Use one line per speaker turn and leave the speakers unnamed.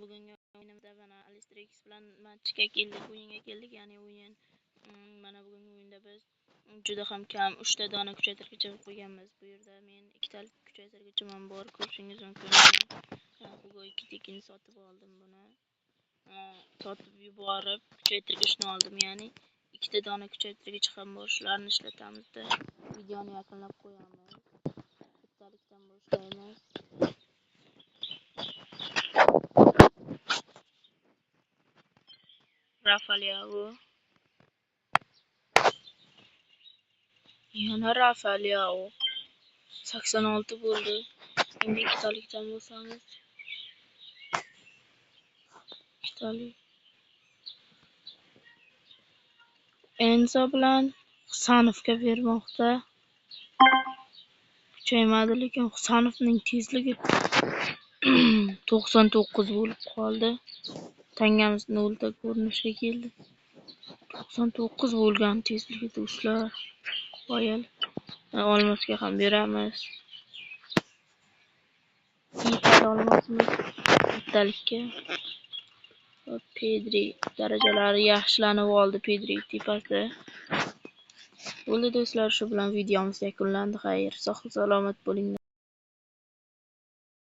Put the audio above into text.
bugungi o'yinimizda mana Alistrix bilan matchga keldik, o'yinga keldik, ya'ni o'yin. Mana bugungi o'yinda biz juda ham kam 3 ta dona kuchaytirgichga qo'yganmiz. Bu yerda men 2 ta kuchaytirgichim ham bor, ko'rishingiz mumkin. Hugo 2 tekin sotib oldim buni. Sotib yuborib kuchaytirgichni oldim, ya'ni 2 ta dona kuchaytirgich ham bor. Shularni ishlatamizda videoni yakunlab qo'yamiz. Bittalikdan boshlaymiz. Rafaliao. Yana Rafaliao. 86 bo'ldi. Endi ikkitalikdan bo'lsamiz. Ikkitalik. Enzo bilan Husanovga bermoqda. Kuchaymadi, lekin Husanovning tezligi 99 bo'lib qoldi. Tangamiz 0 ta ko'rinishga keldi. 99 bo'lgan tezligi do'stlar. Qoyil. Olmosga ham beramiz. Yetadi olmosimiz bittalikka. Pedri darajalari yaxshilanib oldi. Pedri tepasida. Bo'ldi do'stlar, shu bilan videomiz yakunlandi. Xayr, sog' salomat bo'ling.